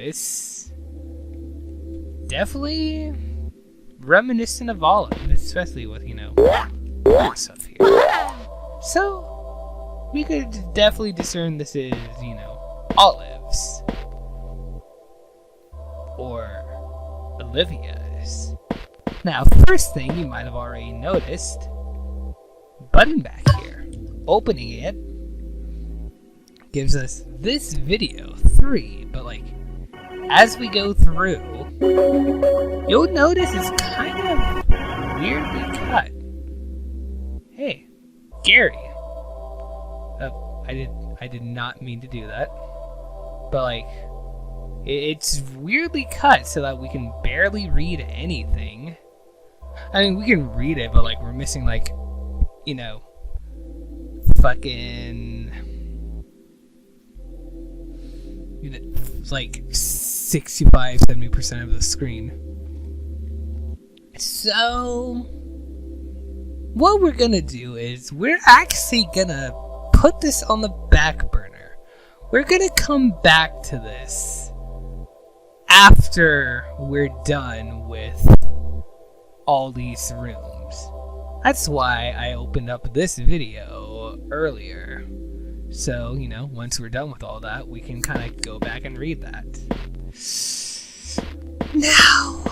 notice, definitely reminiscent of Olive, especially with, stuff here. So, we could definitely discern this is, Olive's. Or Olivia's. Now, first thing you might have already noticed, button back here. Opening it gives us this video 3, but as we go through, you'll notice it's kind of weirdly cut. Hey, Gary. I did not mean to do that. But it's weirdly cut so that we can barely read anything. I mean, we can read it, but we're missing fucking 65-70% of the screen. So what we're gonna do is we're actually gonna put this on the back burner. We're gonna come back to this after we're done with all these rooms. That's why I opened up this video earlier. So, once we're done with all that, we can kind of go back and read that. Now,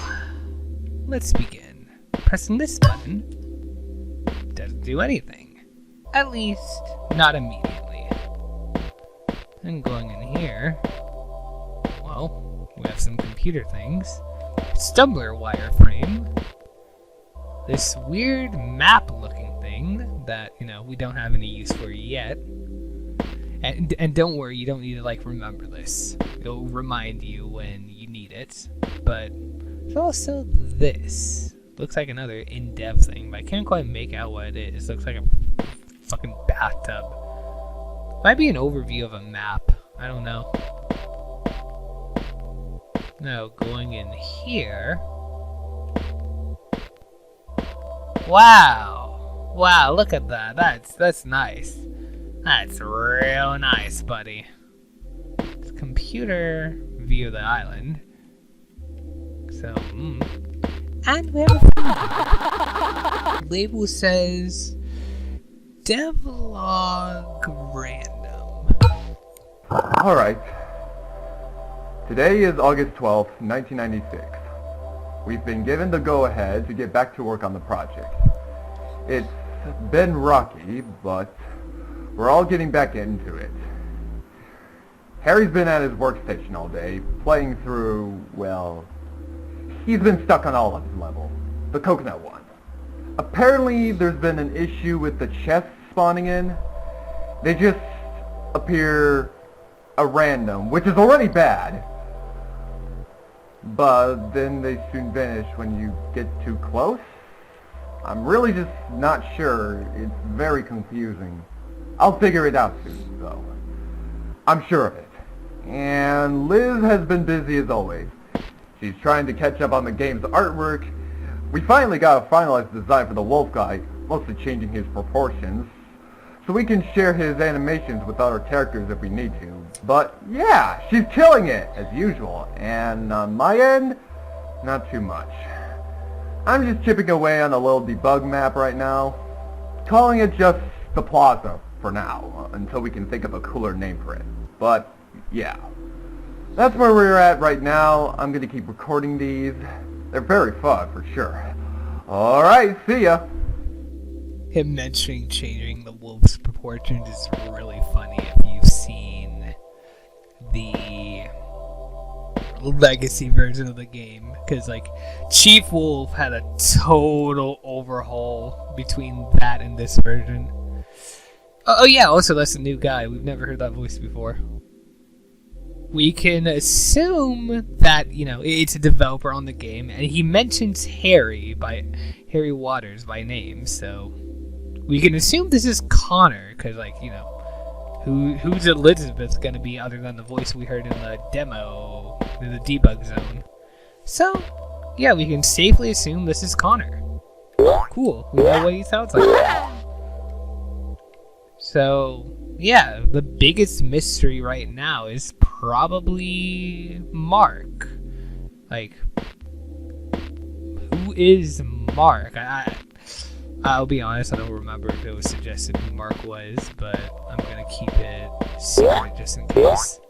let's begin. Pressing this button doesn't do anything. At least, not immediately. And going in here, well, we have some computer things. Stumbler wireframe. This weird map-looking thing that, we don't have any use for yet. And don't worry, you don't need to remember this. It'll remind you when you need it. But there's also this. Looks like another in-depth thing, but I can't quite make out what it is. Looks like a fucking bathtub. Might be an overview of a map. I don't know. Now going in here. Wow. Wow, look at that. That's nice. That's real nice, buddy. It's computer view of the island. So, and we have a phone. Label says devlog random. Alright. Today is August 12th, 1996. We've been given the go-ahead to get back to work on the project. It's been rocky, but we're all getting back into it. Harry's been at his workstation all day, playing through, well, he's been stuck on Olive's level, the coconut one. Apparently there's been an issue with the chests spawning in. They just appear at random, which is already bad. But then they soon vanish when you get too close. I'm really just not sure. It's very confusing. I'll figure it out soon, though. I'm sure of it. And Liz has been busy as always. She's trying to catch up on the game's artwork. We finally got a finalized design for the wolf guy, mostly changing his proportions, so we can share his animations with other characters if we need to. But yeah, she's killing it, as usual. And on my end, not too much. I'm just chipping away on a little debug map right now, calling it just the Plaza for now, until we can think of a cooler name for it. But yeah, that's where we're at right now. I'm going to keep recording these. They're very fun, for sure. Alright, see ya! Him mentioning changing the wolf's proportions is really funny if you've seen the legacy version of the game. Because, Chief Wolf had a total overhaul between that and this version. Oh yeah, also that's a new guy. We've never heard that voice before. We can assume that, it's a developer on the game, and he mentions Harry Waters by name, so we can assume this is Connor, because, who's Elizabeth gonna be other than the voice we heard in the demo, in the debug zone? So, yeah, we can safely assume this is Connor. Cool, we know what he sounds like. So, yeah, the biggest mystery right now is probably Mark. Like, who is Mark? I'll be honest, I don't remember if it was suggested who Mark was, but I'm gonna keep it secret just in case.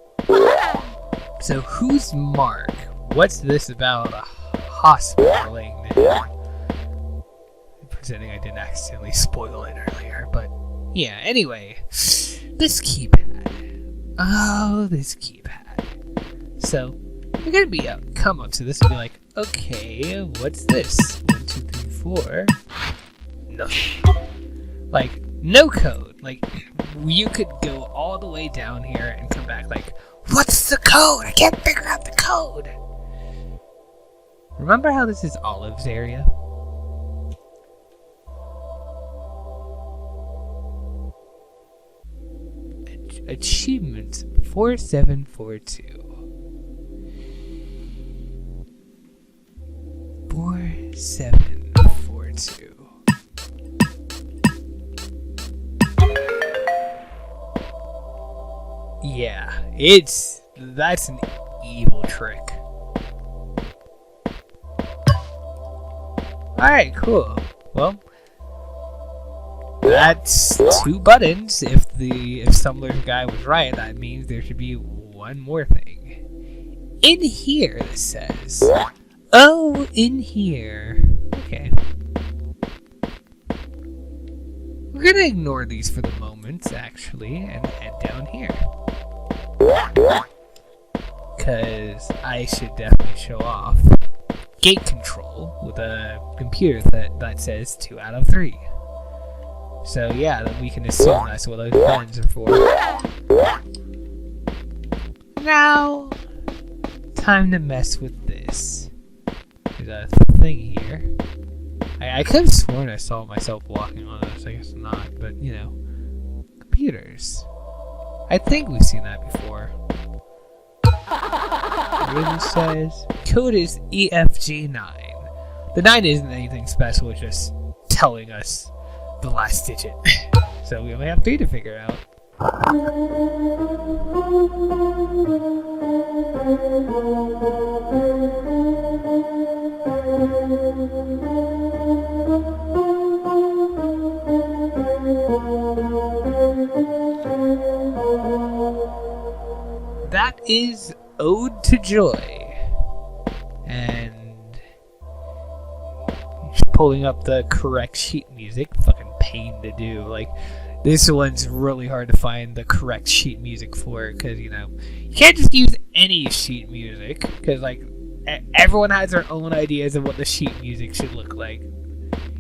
So, who's Mark? What's this about hospitaling? Pretending I didn't accidentally spoil it earlier, but yeah, anyway. This keypad. Oh, this keypad. So, you're gonna be come up to this and be like, okay, what's this? 1, 2, 3, 4. Nothing. Like, no code. Like, you could go all the way down here and come back like, what's the code? I can't figure out the code. Remember how this is Olive's area? Achievement 4742. 4742. Yeah, that's an evil trick. Alright, cool. Well, that's 2 buttons. If Stumbler's guy was right, that means there should be one more thing. In here, it says. Oh, in here. Okay. We're gonna ignore these for the moment, actually, and head down here. Because I should definitely show off gate control with a computer that says 2 out of 3. So yeah, we can assume that's what those buttons are for. Now, time to mess with this. There's a thing here. I could have sworn I saw myself walking on this. I guess not, but you know, computers. I think we've seen that before. What it says? Code is EFG9. The 9 isn't anything special. It's just telling us the last digit. So we only have 3 to figure out. That is Ode to Joy. And pulling up the correct sheet music, fucking pain to do. Like, this one's really hard to find the correct sheet music for, because, you know, you can't just use any sheet music, because, like, everyone has their own ideas of what the sheet music should look like.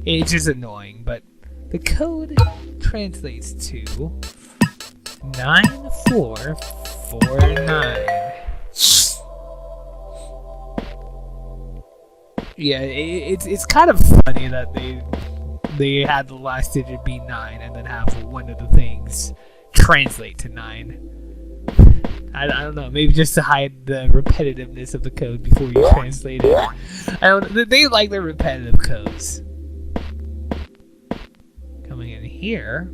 It's just annoying, but the code translates to 9449. Yeah, it's kind of funny that they had the last digit be 9 and then have one of the things translate to 9. I don't know, maybe just to hide the repetitiveness of the code before you translate it. They like their repetitive codes. Coming in here,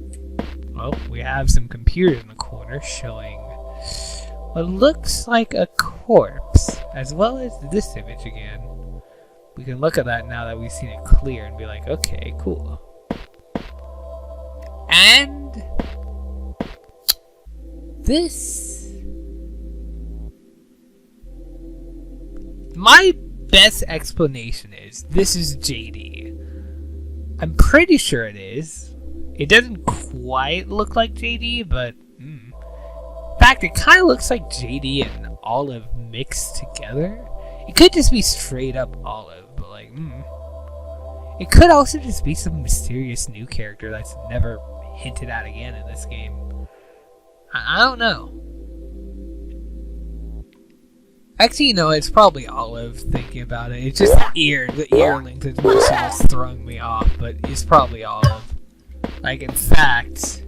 well, we have some computers in the corner showing what looks like a corpse, as well as this image again. We can look at that now that we've seen it clear and be like, okay, cool. And this, my best explanation is this is JD. I'm pretty sure it is. It doesn't quite look like JD, but in fact, it kind of looks like JD and Olive mixed together. It could just be straight up Olive, but like, it could also just be some mysterious new character that's never hinted at again in this game. I don't know. Actually, you know, it's probably Olive thinking about it. It's just the ear length is what's throwing me off, but it's probably Olive. Like, in fact,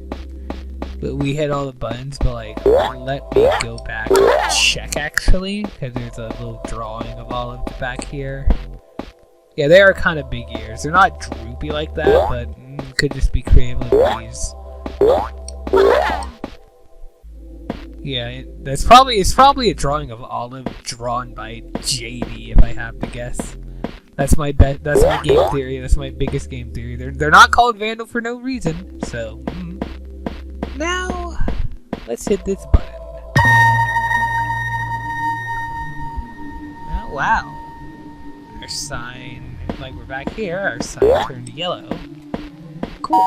we hit all the buttons, but like, let me go back and check actually, because there's a little drawing of Olive back here. Yeah, they are kind of big ears. They're not droopy like that, but could just be creative with these. Yeah, it's probably a drawing of Olive drawn by JD, if I have to guess. That's my bet. That's my game theory. That's my biggest game theory. They're not called Vandal for no reason. So now let's hit this button. Oh wow! Our sign, like we're back here. Our sign turned yellow. Cool.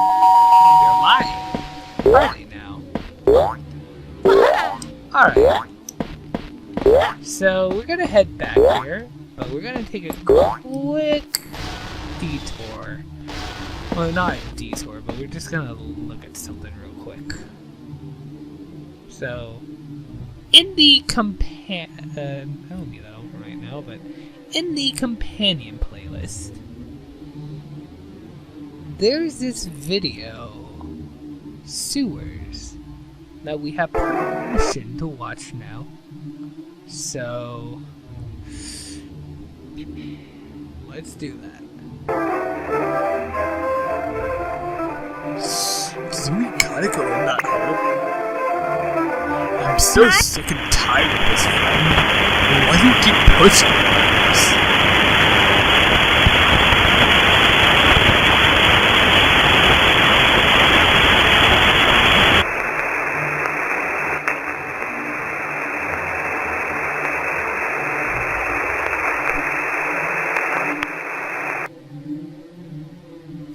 They're live. Are they now? Alright. So we're gonna head back here, but we're gonna take a quick detour. Well, not a detour, but we're just gonna look at something real quick. So, in the I don't need that over right now, but in the companion playlist, there's this video, Sewers, that we have permission to watch now. So let's do that. So we gotta go in that hole. I'm so sick and tired of this, friend. Why do you keep pushing me like this?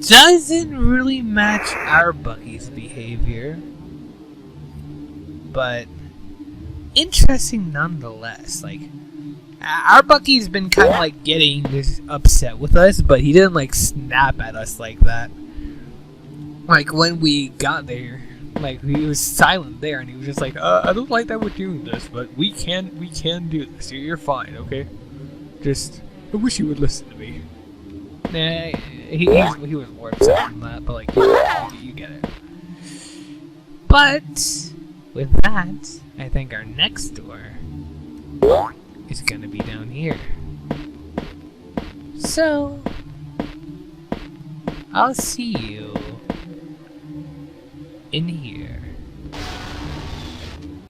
Doesn't really match our Bucky's behavior, but interesting nonetheless. Like, our Bucky's been kind of like getting this upset with us, but he didn't like snap at us like that. Like when we got there, like he was silent there, and he was just like, "I don't like that we're doing this, but we can do this. You're fine, okay? Just, I wish you would listen to me." Nah, he was more upset than that, but like, you get it. But with that, I think our next door is gonna be down here. So, I'll see you in here.